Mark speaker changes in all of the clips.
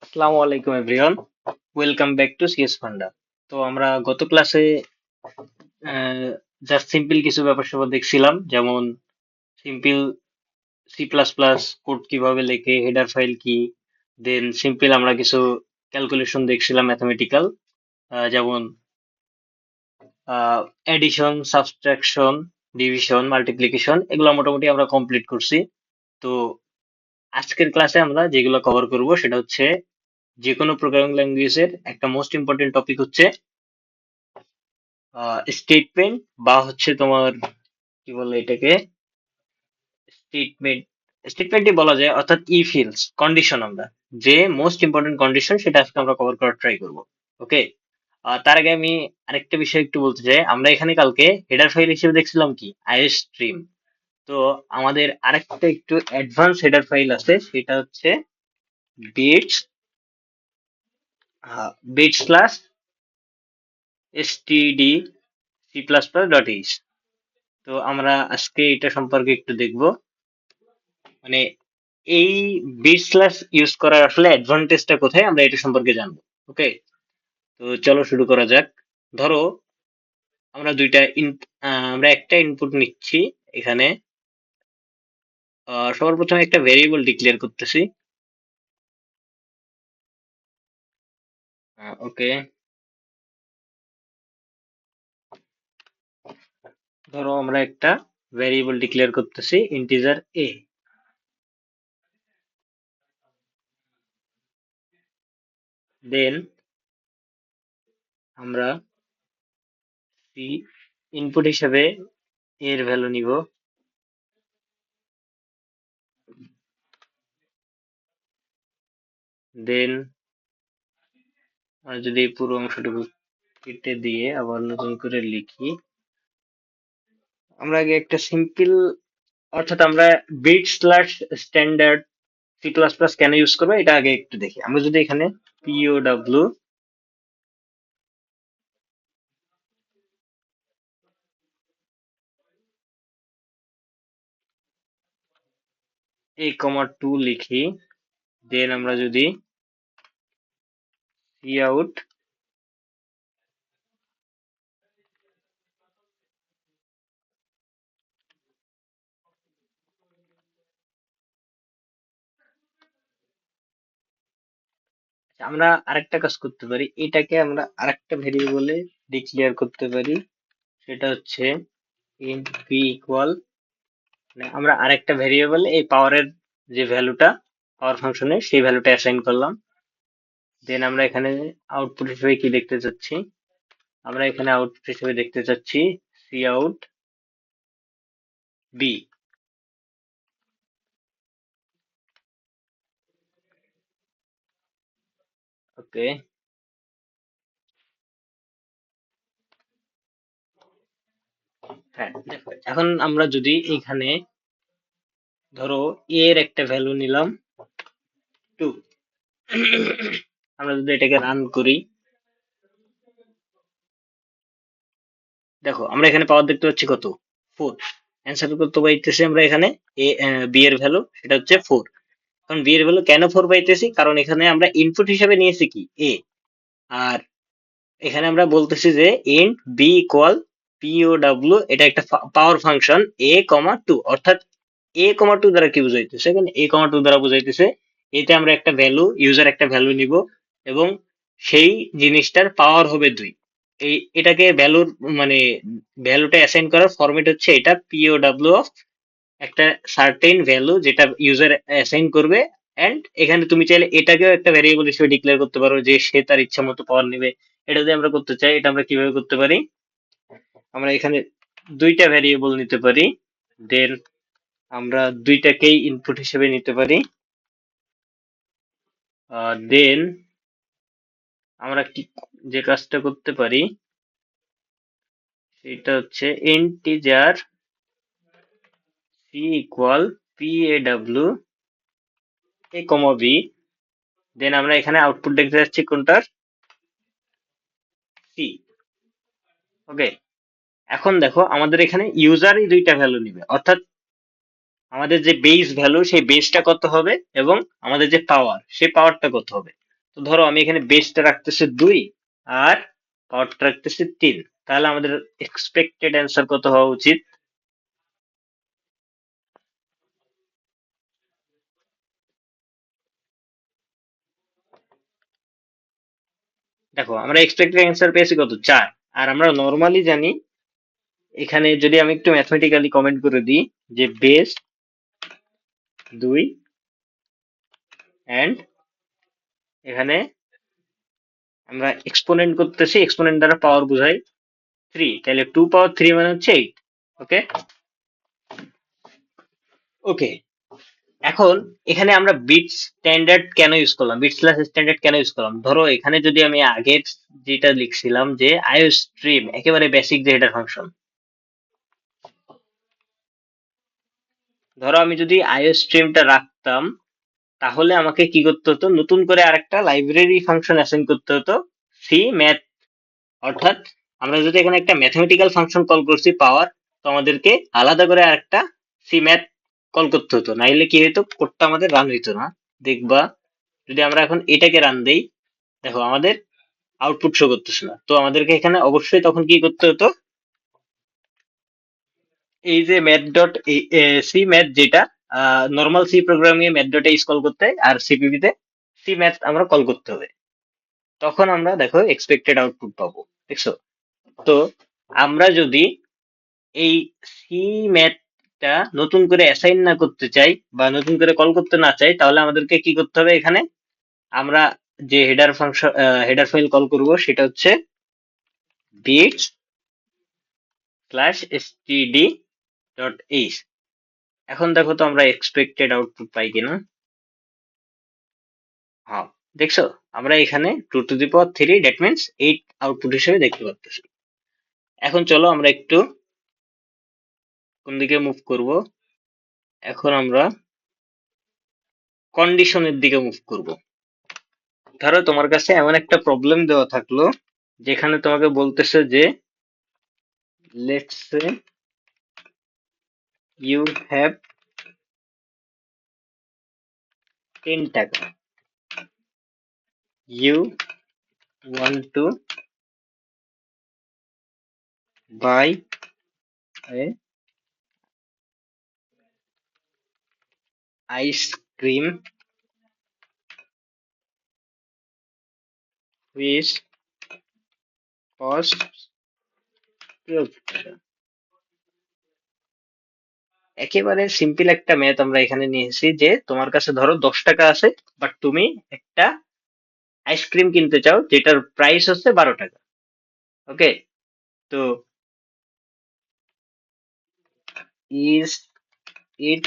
Speaker 1: আসসালামু আলাইকুম everyone, welcome back to CS Funda. তো আমরা গত ক্লাসে জাস্ট সিম্পল কিছু ব্যাপার স্যাপার দেখছিলাম, যেমন simple C plus plus code কিভাবে লেখে, হেডার ফাইল কি। দেন সিম্পল আমরা কিছু ক্যালকুলেশন দেখছিলাম, ম্যাথমেটিক্যাল, যেমন এডিশন, সাবট্রাকশন, ডিভিশন, মাল্টিপ্লিকেশন, এগুলো মোটামুটি আমরা কমপ্লিট করছি। তো আজকের ক্লাসে আমরা যেগুলো কভার করব সেটা হচ্ছে যে কোনো প্রোগ্রামিং ল্যাঙ্গুয়েজের একটা মোস্ট ইম্পর্টেন্ট টপিক হচ্ছে স্টেটমেন্ট, বা হচ্ছে তোমার কি বলে এটাকে, স্টেটমেন্ট, স্টেটমেন্টই বলা যায়, অর্থাৎ ইফ এলস কন্ডিশন। আমরা যে মোস্ট ইম্পর্টেন্ট কন্ডিশন সেটা আজকে আমরা কভার করার ট্রাই করব। ওকে, তার আগে আমি আরেকটা বিষয় একটু বলতে চাই। আমরা এখানে কালকে হেডার ফাইল হিসেবে দেখছিলাম কি আইএস স্ট্রিম। তো আমাদের আরেকটা একটু অ্যাডভান্স হেডার ফাইল আছে, সেটা হচ্ছে bits, bit slash std c++.h। তো আমরা আজকে এটা সম্পর্কে একটু দেখব, মানে এই বিট স্ল্যাশ ইউজ করার আসলে অ্যাডভান্টেজটা কোথায় আমরা এটা সম্পর্কে জানবো। ওকে, তো চলো শুরু করা যাক। ধরো আমরা আমরা একটা ইনপুট নিচ্ছি এখানে। সবার প্রথমে একটা ভেরিয়েবল ডিক্লেয়ার করতেছি। ওকে, ধরো আমরা একটা ভেরিয়েবল ডিক্লেয়ার করতেছি ইন্টিজার এ। দেন আমরা সি ইনপুট হিসেবে এর ভ্যালু নিব। দেন যদি এই পুরো অংশটুকু কেটে দিয়ে আবার নতুন করে লিখি, আমরা আগে একটা সিম্পল, অর্থাৎ আমরা bit slash standard C plus plus কেন ইউজ করবো এটা আগে একটু দেখি। আমরা যদি এখানে পিওডাব্লিউ এ কমা টু লিখি, দেন আমরা যদি সি আউট আমরা আরেকটা কাজ করতে পারি, এটাকে আমরা আরেকটা ভেরিয়েবলে ডিক্লেয়ার করতে পারি। সেটা হচ্ছে ইন্ট বি ইকুয়াল, মানে আমরা আরেকটা ভেরিয়েবলে এই পাওয়ারের যে ভ্যালুটা, পাওয়ার ফাংশনে সেই ভ্যালুটা অ্যাসাইন করলাম। দেন আমরা এখানে আউটপুট হিসেবে কি দেখতে চাচ্ছি, আমরা এখানে আউটপুট হিসেবে দেখতে চাচ্ছি সি আউট বি। ওকে, হ্যাঁ দেখো, এখন আমরা যদি এখানে ধরো এর একটা ভ্যালু নিলাম 2, আমরা যদি এটাকে রান করি, দেখো আমরা এখানে পাওয়ার দেখতে পাচ্ছি কত, 4। অ্যান্সার কত পাইতেছি আমরা এখানে, এ বি এর ভ্যালু সেটা হচ্ছে 4। এখন বি এর ভ্যালু কেন 4 পাইতেছি, কারণ এখানে আমরা ইনপুট হিসেবে নিয়েছি কি এ, আর এখানে আমরা বলতেছি যে ইন্ট বি ইকুয়াল পিওডাব্লিউ, এটা একটা পাওয়ার ফাংশন এ কমা টু, অর্থাৎ এ কমা টু দ্বারা কি বুঝাইতেছে, এখানে এ কমা টু দ্বারা বুঝাইতেছে এতে আমরা একটা ভ্যালু, ইউজার একটা ভ্যালু নিব, এবং সেই জিনিসটার পাওয়ার হবে 2। এটাকে ভ্যালুর, মানে ভ্যালুটা অ্যাসাইন করার ফরম্যাট হচ্ছে এটা পিওডাব্লিউ অফ একটা সার্টেন ভ্যালু যেটা ইউজার অ্যাসাইন করবে। এন্ড এখানে তুমি চাইলে এটাকেও একটা ভ্যারিয়েবল হিসেবে ডিক্লেয়ার করতে পারো যে সে তার ইচ্ছা মতো পাওয়ার নেবে। এটা যদি আমরা করতে চাই, এটা আমরা কিভাবে করতে পারি, আমরা এখানে দুইটা ভ্যারিয়েবল নিতে পারি। দেন আমরা দুইটাকেই ইনপুট হিসেবে নিতে পারি। দেন আমরা কি যে কাজটা করতে পারি সেটা হচ্ছে integer C equal P A W A comma B. Then আমরা এখানে আউটপুট দেখতে যাচ্ছি কোনটার, সি। ওকে, এখন দেখো আমাদের এখানে ইউজারই দুইটা ভ্যালু নিবে, অর্থাৎ আমাদের যে বেস ভ্যালু সেই বেসটা কত হবে, এবং আমাদের যে পাওয়ার সেই পাওয়ারটা কত হবে। তো ধরো আমি এখানে বেসটা রাখতেছি 2 আর পাওয়ারটা রাখতেছি 3, তাহলে আমাদের এক্সপেক্টেড অ্যান্সার কত হওয়া উচিত? দেখো আমরা এক্সপেক্টেড অ্যান্সার পেয়েছি কত, 4। আর আমরা নর্মালি জানি, এখানে যদি আমি একটু ম্যাথমেটিক্যালি কমেন্ট করে দিই যে বেস 2 এন্ড এখানে আমরা এক্সপোনেন্ট করতেছি, এক্সপোনেন্ট দ্বারা পাওয়ার বোঝাই 3, তাহলে 2 পাওয়ার 3 মানে হচ্ছে 8। ওকে, ওকে। এখন এখানে আমরা বিট স্ট্যান্ডার্ড কেন ইউজ করলাম, বিট স্ল্যাশ স্ট্যান্ডার্ড কেন ইউজ করলাম? ধরো এখানে যদি আমি আগের যেটা লিখছিলাম যে আইও স্ট্রিম একেবারে বেসিক যে হেডার ফাংশন, ধরো আমি যদি আইও স্ট্রিমটা রাখতাম, তাহলে আমাকে কি করতে হতো, নতুন করে আরেকটা লাইব্রেরি ফাংশন অ্যাসাইন করতে হতো, সি ম্যাথ। অর্থাৎ আমরা যদি এখানে একটা ম্যাথমেটিক্যাল ফাংশন কল করছি পাওয়ার, তো আমাদেরকে আলাদা করে আরেকটা সি ম্যাথ কল করতে হতো, নাইলে কি হতো, কোডটা আমাদের রান হইতো না। দেখবা যদি আমরা এখন এটাকে রান দেই, দেখো আমাদের আউটপুট শো করতেছে না। তো আমাদেরকে এখানে অবশ্যই তখন কি করতে হতো, এই যে ম্যাথ ডট সি ম্যাথ, যেটা normal C programming math dot use call করতে হয়, আর সিপিপি তে সি ম্যাথ আমরা কল করতে হবে। তখন আমরা দেখো এক্সপেক্টেড আউটপুট পাবো, দেখছো? তো আমরা যদি এই সি ম্যাথটা নতুন করে অ্যাসাইন না করতে চাই বা নতুন করে কল করতে না চাই, তাহলে আমাদেরকে কি করতে হবে, এখানে আমরা যে header function header file call করব সেটা হচ্ছে bit slash STD dot H. এখন দেখো তো আমরা এক্সপেক্টেড আউটপুট পাই কিনা। হ্যাঁ, দেখছো? আমরা এখানে 2 to the power 3, that means 8 output হিসেবে দেখতে পাচ্ছি। এখন চলো আমরা একটু কোন দিকে মুভ করব, এখন আমরা কন্ডিশনের দিকে মুভ করব। ধরো তোমার কাছে এমন একটা প্রবলেম দেওয়া থাকলো, যেখানে তোমাকে বলতেছে যে লেটস সে ইউ হ্যাভ 10 টাকা, you want to buy a ice cream which cost 12 টাকা। একেবারে সিম্পল একটা ম্যাথ আমরা এখানে নিয়েছি যে তোমার কাছে ধরো 10 টাকা আছে, বাট তুমি একটা আইসক্রিম কিনতে চাও যেটার প্রাইস হচ্ছে 12 টাকা। ওকে, তো is it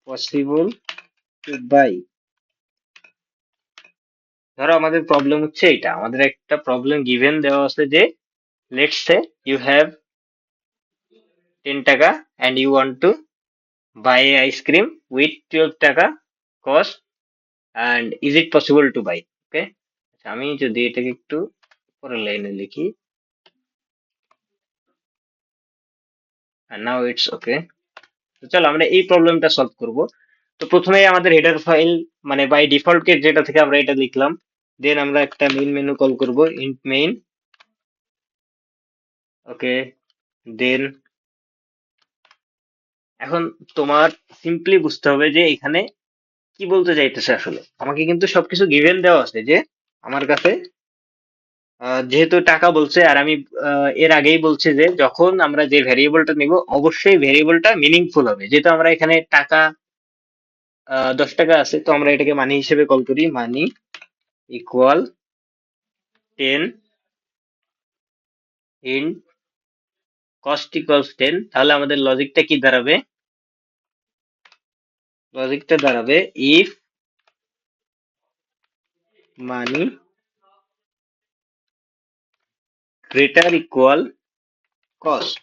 Speaker 1: possible to buy, ধরো আমাদের প্রবলেম হচ্ছে এটা, আমাদের একটা প্রবলেম গিভেন দেওয়া আছে যে লেটস সে ইউ হ্যাভ 10 টাকা and you want to buy a ice cream with 12 টাকা cost, and is it possible to buy? ওকে, আমি যদি এটাকে একটু পরের লাইনে লিখি, and now it's okay. তো চলো আমরা এই প্রবলেমটা সলভ করব। তো প্রথমে আমাদের হেডার ফাইল, মানে বাই ডিফল্ট কেস যেটা থেকে আমরা এটা লিখলাম, দেন আমরা একটা মেইন মেনু কল করব, ইন্ট মেইন। ওকে, দেন এখন তোমার সিম্পলি বুঝতে হবে যে এখানে কি বলতে চাইতেছে আসলে। আমাকে কিন্তু সবকিছু গিভেন দেওয়া আছে যে আমার কাছে যেহেতু টাকা বলছে, আর আমি এর আগেই বলছি যে যখন আমরা যে ভ্যারিয়েবলটা নিব অবশ্যই ভ্যারিয়েবলটা মিনিংফুল হবে। যেহেতু আমরা এখানে টাকা 10 টাকা আছে, তো আমরা এটাকে মানি হিসেবে কল করি, money equal 10 in cost equals 10। তাহলে আমাদের লজিকটা কি দাঁড়াবে, লজিকটা দাঁড়াবে if money greater equal cost.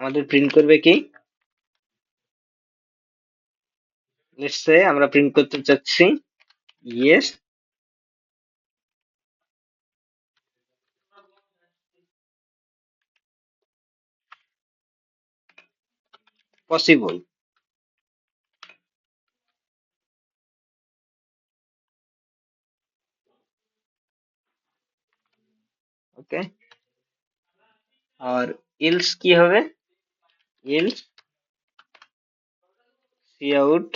Speaker 1: আমাদের প্রিন্ট করবে কি, লেটস সে আমরা প্রিন্ট করতে চাচ্ছি ইয়েস পসিবল। ওকে, আর ইলস কি হবে? Else cout,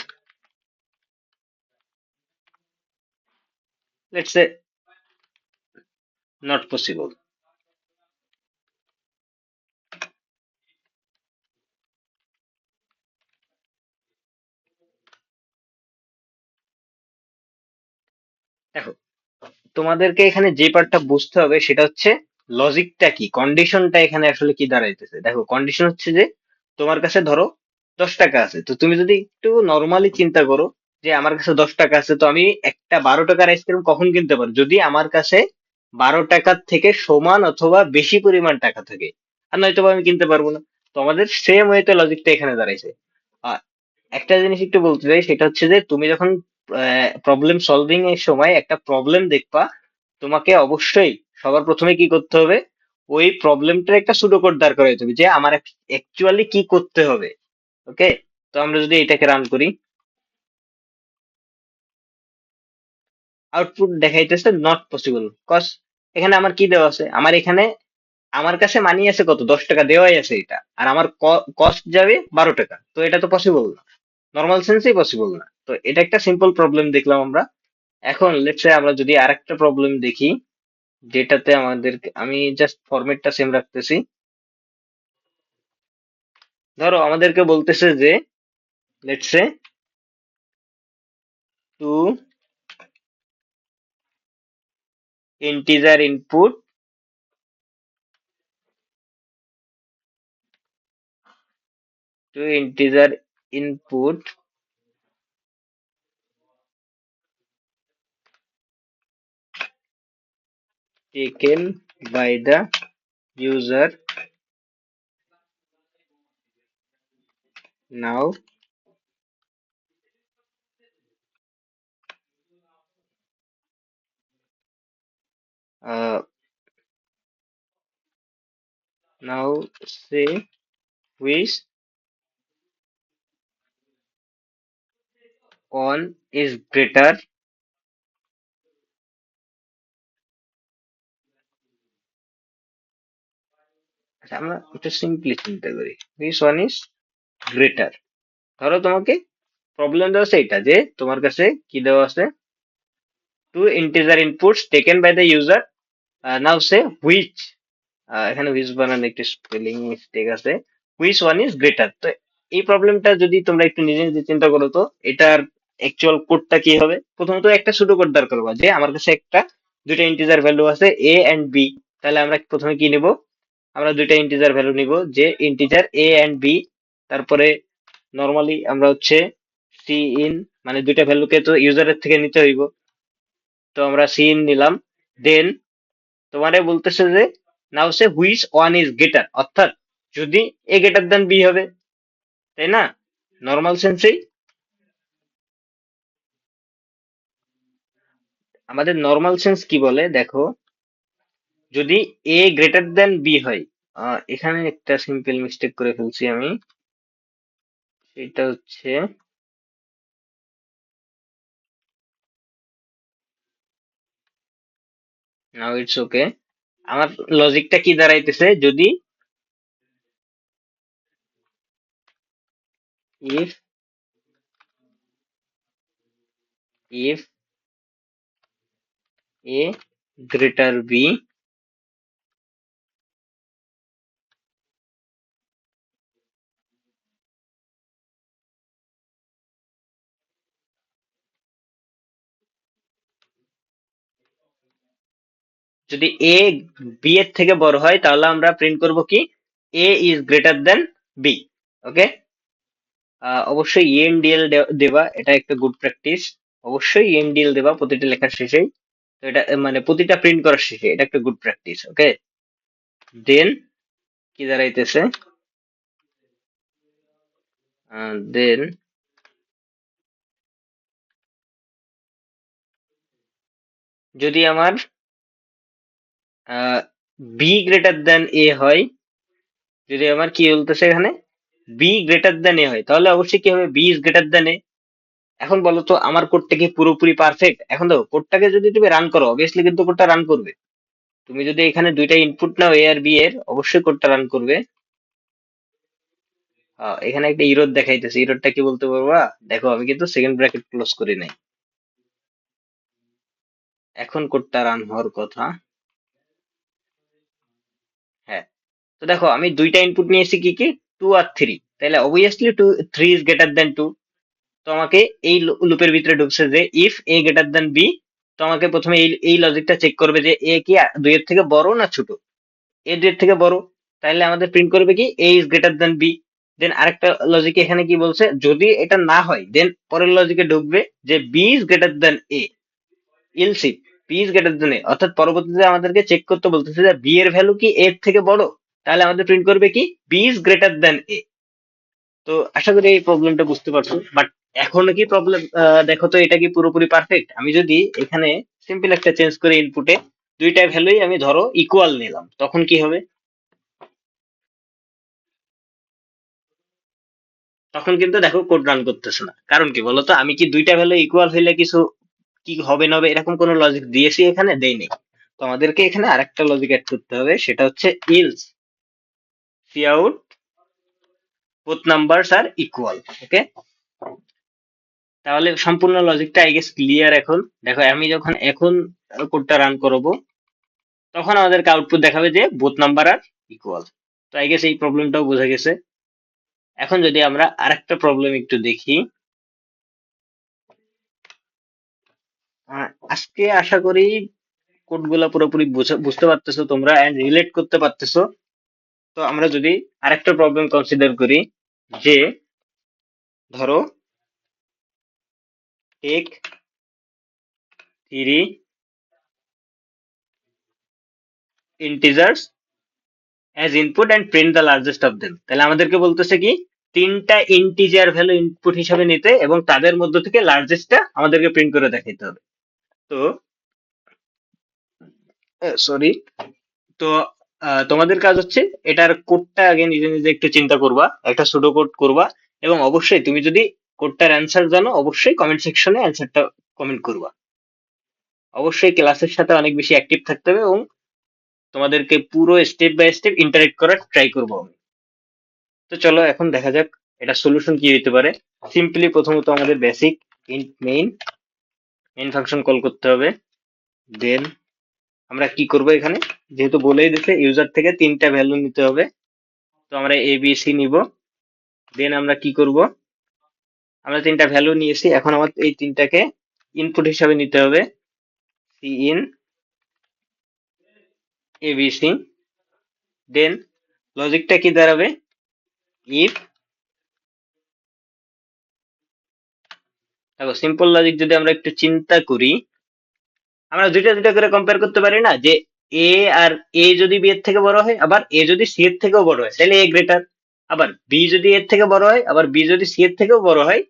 Speaker 1: let's say not possible. দেখো, তোমাদেরকে এখানে যে পার্টটা বুঝতে হবে সেটা হচ্ছে লজিকটা কি, কন্ডিশনটা এখানে আসলে কি দাঁড়াইতেছে। দেখো, কন্ডিশন হচ্ছে যে তোমার কাছে ধরো 10 টাকা আছে, তো তুমি যদি একটু নর্মালি চিন্তা করো যে আমার কাছে 10 টাকা আছে, তো আমি একটা 12 টাকার আইসক্রিম কখন কিনতে পারি? যদি আমার কাছে 12 টাকার থেকে সমান অথবা বেশি পরিমাণ টাকা থাকে, আর নয়তো বা আমি কিনতে পারবো না। তো আমাদের সেম ওয়েতে লজিকটা এখানে দাঁড়াইছে। আহ, একটা জিনিস একটু বলতে চাই, সেটা হচ্ছে যে তুমি যখন প্রবলেম সলভিং এর সময় একটা প্রবলেম দেখবা, তোমাকে অবশ্যই সবার প্রথমে কি করতে হবে? ওই প্রবলেমটার একটা সুডোকোড দাঁড় করাইতে হবে যে আমার অ্যাকচুয়ালি কি করতে হবে। ওকে, তো আমরা যদি এটাকে রান করি, আউটপুট দেখাইতেছে নট পসিবল। কজ এখানে আমার কি দেওয়া আছে? আমার এখানে আমার কাছে মানি আছে কত? 10 টাকা দেওয়াই আছে এটা, আর আমার কস্ট যাবে 12 টাকা, তো এটা তো পসিবল না, নর্মাল সেন্সেই পসিবল না। তো এটা একটা সিম্পল প্রবলেম দেখলাম আমরা। এখন লেটস সে আমরা যদি আরেকটা প্রবলেম দেখি, যেটাতে আমাদের, আমি জাস্ট ফরম্যাটটা সেম রাখতেছি। ধরো আমাদেরকে বলতেছে যে let's say two integer input, two integer input taken by the user. Now uh, now say which one is greater? আচ্ছা, আমরা একটু সিম্পলি চিন্তা করি, which one is greater। ধরো তোমাকে প্রবলেম দেওয়া আছে এটা, যে তোমার কাছে কি দেওয়া আছে? Two integer inputs taken by the user, now say which, এখানে হুইচ বানানো একটু স্পেলিং মিস্টেক আছে, হুইচ ওয়ান ইজ গ্রেটার। তো এই প্রবলেমটা যদি তোমরা একটু নিজে নিজে চিন্তা করো, তো এটার অ্যাকচুয়াল কোডটা কি হবে? প্রথমত একটা সুডো কোড দাঁড় করবা যে আমার কাছে দুইটা ইন্টিজার ভ্যালু আছে এ এন্ড বি। তাহলে আমরা প্রথমে কি নিব? আমরা দুইটা ইন্টিজার ভ্যালু নিব, যে ইন্টিজার এ এন্ড বি। তারপরে নর্মালি আমরা হচ্ছে সি ইন, মানে দুইটা ভ্যালুকে তো ইউজারের থেকে নিতে হইব, তো আমরা সি ইন নিলাম। দেন তোমারে বলতেছে যে নাও say which one is greater, অর্থাৎ যদি এ গ্রেটার দেন বি হবে, তাই না? নর্মাল সেন্সেই আমাদের নর্মাল সেন্স কি বলে দেখো, যদি এ গ্রেটার দেন বি হয়, এখানে একটা সিম্পল মিস্টেক করে ফেলছি আমি। সেটা হচ্ছে, নাও ইটস ওকে। আমার লজিকটা কি দাঁড়াইতেছে, যদি if if A greater B, যদি এ বি এর থেকে বড় হয়, তাহলে আমরা প্রিন্ট করব কি? এ ইজ গ্রেটার দেন বি। ওকে, অবশ্যই ইএনডিএল দেবা, এটা একটা গুড প্র্যাকটিস। অবশ্যই ইএনডিএল দেবা প্রতিটা লেখার শেষেই। তো এটা মানে প্রতিটা প্রিন্ট করার শেষে, এটা একটা গুড প্র্যাকটিস। ওকে, দেন কি দাঁড়াইতেছে? দেন যদি আমার বি গ্রেটার দেন এ হয়, যদি আমার কি বলতেছে এখানে, বি গ্রেটার দেন এ হয়, তাহলে অবশ্যই কি হবে, বি ইজ গ্রেটার দেন এ। এখন বলো তো আমার কোডটা কি পুরোপুরি পারফেক্ট? এখন দেখো কোডটাকে যদি তুমি রান করো, অবভিয়াসলি কিন্তু কোডটা রান করবে। তুমি যদি এখানে দুইটা ইনপুট নাও এ আর বি এর, অবশ্যই কোডটা রান করবে। এখানে একটা ইরর দেখাইতেছে, ইররটা কি বলতে পারবা? দেখো আমি কিন্তু সেকেন্ড ব্র্যাকেট ক্লোজ করি নাই। এখন কোডটা রান হওয়ার কথা। হ্যাঁ, তো দেখো আমি দুইটা ইনপুট নিয়েছি, কি কি, টু আর থ্রি, তাহলে obviously two, three is greater than two. তো আমাকে এই লুপের ভিতরে ঢুকছে যে if A greater than B, তো আমাকে প্রথমে এই এই লজিকটা চেক করবে যে এ কি দুইয়ের থেকে বড় না ছোট। এ দুইয়ের থেকে বড়, তাহলে আমাদের প্রিন্ট করবে কি এ ইজ গ্রেটার দেন বি। দেন আরেকটা লজিক এখানে কি বলছে, যদি এটা না হয় দেন পরের লজিকে ঢুকবে যে B is greater than A, else B is greater than A, অর্থাৎ পরবর্তীতে আমাদেরকে চেক করতে বলতেছে যে বি এর ভ্যালু কি এর থেকে বড়, তাহলে আমাদের প্রিন্ট করবে কি বি ইজ গ্রেটার দেন এ। তো আশা করি এই প্রবলেমটা বুঝতে পারছো, বাট এখনো কি প্রবলেম, দেখো তো এটা কি পুরোপুরি পারফেক্ট? আমি যদি এখানে সিম্পল একটা চেঞ্জ করে ইনপুটে দুইটা ভ্যালুই আমি ধরো ইকুয়াল নিলাম, তখন কি হবে? তখন কিন্তু দেখো কোড রান করতেছে না, কারণ কি বলতো, আমি কি দুইটা ভ্যালু ইকুয়াল হইলে কিছু কি হবে না হবে এরকম কোনো লজিক দিয়েছি এখানে? দেইনি। তো আমাদেরকে এখানে আরেকটা লজিক অ্যাড করতে হবে, সেটা হচ্ছে ইলস কাউট বোথ নাম্বারস আর ইকুয়াল। ওকে, তাহলে সম্পূর্ণ লজিকটা আই গেস ক্লিয়ার এখন। দেখো আমি যখন এখন কোডটা রান করব, তখন আমাদেরকে আউটপুট দেখাবে যে বোথ নাম্বার আর ইকুয়াল। তো আই গেস এই প্রবলেমটাও বোঝা গেছে। এখন যদি আমরা আরেকটা প্রবলেম একটু দেখি, আজকে আশা করি কোডগুলা পুরোপুরি বুঝতে পারতেছো তোমরা এন্ড রিলেট করতে পারতেছো। তো আমরা যদি আরেকটা প্রবলেম কনসিডার করি, যে ধরো take three integers as input and print the largest of them, তাহলে আমাদেরকে বলতেছে কি তিনটা ইন্টিজার ভ্যালু ইনপুট হিসাবে নিতে এবং তাদের মধ্য থেকে লার্জেস্টটা আমাদেরকে প্রিন্ট করে দেখাইতে হবে। তো সরি, তো তোমাদের কাজ হচ্ছে এটার কোডটা আগে নিজে নিজে একটু চিন্তা করবা, একটা সুডো কোড করবা, এবং অবশ্যই তুমি যদি কোডটার অ্যান্সার জানো অবশ্যই কমেন্ট সেকশনে অ্যান্সারটা কমেন্ট করবা। অবশ্যই ক্লাসের সাথে অনেক বেশি অ্যাক্টিভ থাকতে হবে এবং তোমাদেরকে পুরো স্টেপ বাই স্টেপ ইন্টারেক্ট করার ট্রাই করবো আমি। তো চলো এখন দেখা যাক এটা সলিউশন কি হতে পারে। সিম্পলি প্রথমত আমাদের basic int main, main function call করতে হবে। দেন আমরা কি করব, এখানে যেহেতু বলেই দিছে ইউজার থেকে তিনটা ভ্যালু নিতে হবে, তো আমরা এ বি সি নিব। দেন আমরা কি করব, আমরা তিনটা ভ্যালু নিয়েছি, এখন আমার এই তিনটাকে ইনপুট হিসাবে নিতে হবে। Cin A B C. Then লজিকটা কি দাঁড়াবে, ইফ, দেখো সিম্পল লজিক যদি আমরা একটু চিন্তা করি, আমরা দুইটা দুইটা করে কম্পেয়ার করতে পারি না, যে এ আর এ যদি বি এর থেকে বড় হয়, আবার এ যদি সি এর থেকেও বড় হয় তাহলে এ গ্রেটার, আবার বি যদি এর থেকে বড় হয় আবার বি যদি সি এর থেকেও বড় হয়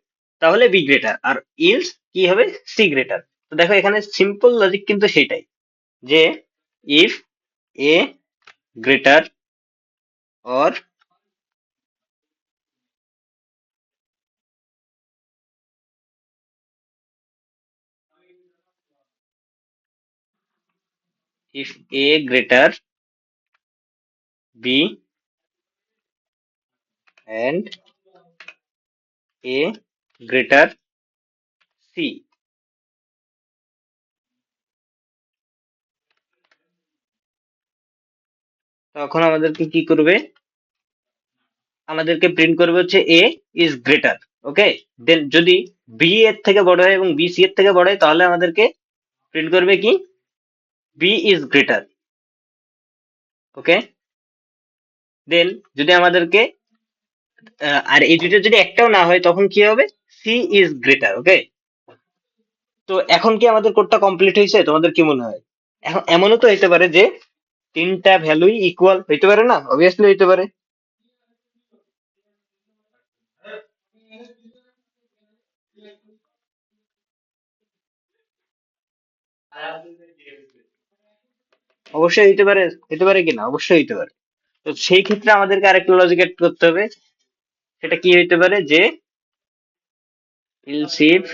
Speaker 1: তাহলে বি গ্রেটার, আর ইলস কি হবে, সি গ্রেটার। তো দেখো এখানে সিম্পল লজিক কিন্তু সেটাই, যে if A greater or if A greater B and a greater c, তখন আমাদেরকে কি করবে, আমাদেরকে প্রিন্ট করবে হচ্ছে এ ইজ গ্রেটার। ওকে, দেন যদি বি এর থেকে বড় হয় এবং বি সি এর থেকে বড় হয় তাহলে আমাদেরকে প্রিন্ট করবে কি বি ইজ গ্রেটার। ওকে, দেন যদি আমাদেরকে আর এই দুটো যদি একটাও না হয় তখন কি হবে, সি ইজ গ্রেটার। ওকে, তো এখন কি আমাদের কোডটা কমপ্লিট হয়েছে? তোমাদের কি মনে হয়? এখন এমনও তো হইতে পারে যে তিনটা ভ্যালুই ইকুয়াল হইতে পারে না, অবভিয়াসলি হইতে পারে। অবশ্যই হইতে পারে, হইতে পারে কিনা, অবশ্যই হইতে পারে। তো সেই ক্ষেত্রে আমাদেরকে আরেকটা লজিক এড করতে হবে। সেটা কি হইতে পারে যে ইলস ইফ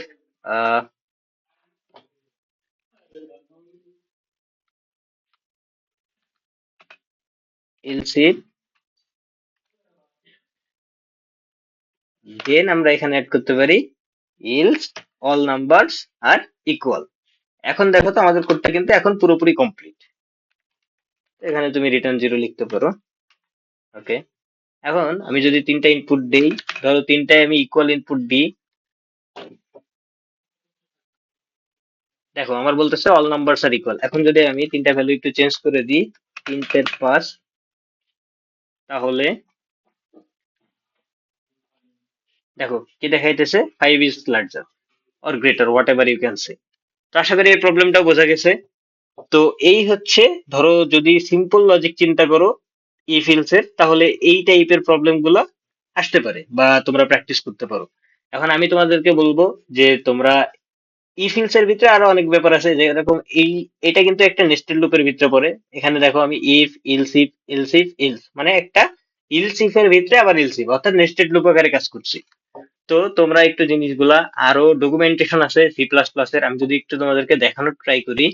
Speaker 1: ইলস ইফ দেন আমরা এখানে অ্যাড করতে পারি ইলস অল নাম্বারস আর ইকুয়াল। এখন দেখো তো আমাদের কোডটা কিন্তু এখন পুরোপুরি কমপ্লিট। এখানে তুমি রিটার্ন 0 লিখতে পারো। ওকে, এখন আমি যদি তিনটা ইনপুট দেই, ধরো তিনটায় আমি ইকুয়াল ইনপুট দিই, দেখো আমার বলতেছে অল নাম্বারস আর ইকুয়াল। এখন যদি আমি তিনটা ভ্যালু একটু চেঞ্জ করে দিই, 3 5, তাহলে দেখো কি দেখাইতেছে, 5 is larger or greater, whatever you can say. তো আশা করি এই প্রবলেমটা বোঝা গেছে। তো এই হচ্ছে, ধরো যদি সিম্পল লজিক চিন্তা করো ইফ ইলস এর, তাহলে এই টাইপের প্রবলেম গুলো আসতে পারে বা তোমরা প্র্যাকটিস করতে পারো। এখন আমি তোমাদেরকে বলবো যে তোমরা ইফ ইলস এর ভিতরে আরো অনেক ব্যাপার আছে, যেরকম এটা কিন্তু একটা নেস্টেড লুপের ভিতরে পড়ে। এখানে দেখো আমি ইফ ইলস মানে একটা ইলস ইফ এর ভিতরে আবার ইলস ইফ, অর্থাৎ নেস্টেড লুপ আকারে কাজ করছি। তো তোমরা একটু জিনিসগুলা, আরো ডকুমেন্টেশন আছে সি প্লাস প্লাস এর, আমি যদি একটু তোমাদেরকে দেখানোর ট্রাই করি,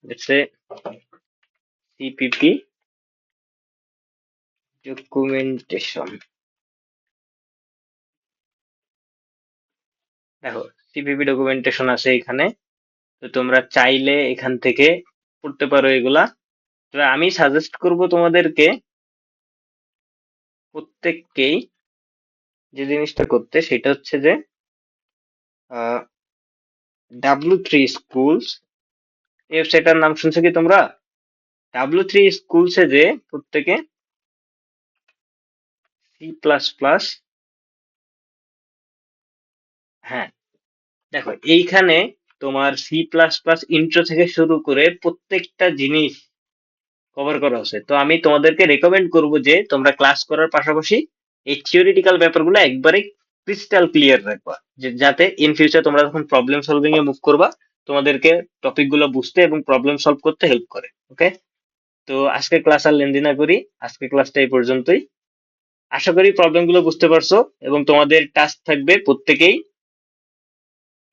Speaker 1: লেটস সে সিপিপি ডকুমেন্টেশন। দেখো সিপিপি ডকুমেন্টেশন আছে এখানে, তো তোমরা চাইলে এখান থেকে পড়তে পারো এগুলা। তবে আমি সাজেস্ট করব তোমাদেরকে প্রত্যেককেই যে জিনিসটা করতে, সেটা হচ্ছে যে W3 স্কুলস, এই ওয়েবসাইটটার নাম শুনছো কি তোমরা? W3 স্কুলসে যে প্রত্যেকে সি প্লাস প্লাস, হ্যাঁ দেখো এইখানে তোমার সি প্লাস প্লাস ইন্ট্রো থেকে শুরু করে প্রত্যেকটা জিনিস কভার করা আছে। তো আমি তোমাদেরকে রেকমেন্ড করব যে তোমরা ক্লাস করার পাশাপাশি এই থিওরিটিক্যাল ব্যাপারগুলো একবারে ক্রিস্টাল ক্লিয়ার রাখবা, যে যাতে ইন ফিউচার তোমরা যখন প্রবলেম সলভিং এ মুভ করবা, তোমাদেরকে টপিক গুলো বুঝতে এবং প্রবলেম সলভ করতে হেল্প করে। ওকে, তো আজকে ক্লাস আর লেন্দি না করি, আজকে ক্লাসটা এই পর্যন্তই। আশা করি প্রবলেম গুলো বুঝতে পারছো, এবং তোমাদের টাস্ক থাকবে প্রত্যেকেই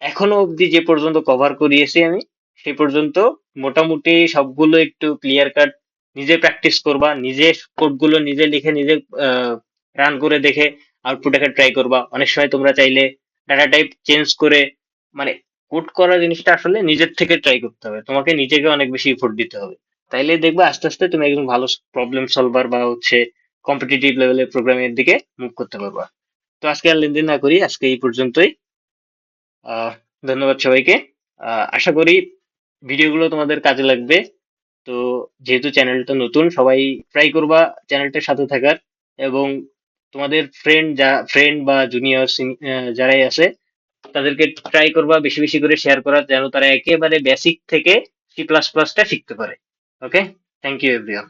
Speaker 1: এখনো অবধি যে পর্যন্ত কভার করিয়েছি আমি সেই পর্যন্ত মোটামুটি সবগুলো একটু ক্লিয়ার কাট নিজে প্র্যাকটিস করবা, নিজে কোডগুলো নিজে লিখে নিজে রান করে দেখে আউটপুট একটা ট্রাই করবা। অনেক সময় তোমরা চাইলে ডাটা টাইপ চেঞ্জ করে, মানে কোড করা জিনিসটা আসলে নিজের থেকে ট্রাই করতে হবে, তোমাকে নিজেকে অনেক বেশি এফোর্ট দিতে হবে। তাইলে দেখবে আস্তে আস্তে তুমি একজন ভালো প্রবলেম সলভার বা হচ্ছে কম্পিটিটিভ লেভেলের প্রোগ্রামের দিকে মুভ করতে পারবা। তো আজকে আর লেনদেন না করি, আজকে এই পর্যন্তই। আহ ধন্যবাদ সবাইকে। আশা করি ভিডিওগুলো তোমাদের কাজে লাগবে। তো যেহেতু চ্যানেলটা নতুন, সবাই ট্রাই করবা চ্যানেলটার সাথে থাকার, এবং তোমাদের ফ্রেন্ড বা জুনিয়র যারাই আছে তাদেরকে ট্রাই করবা বেশি বেশি করে শেয়ার করার, যেন তারা একেবারে বেসিক থেকে সি প্লাস প্লাসটা শিখতে পারে। ওকে, থ্যাংক ইউ এভরিওয়ান।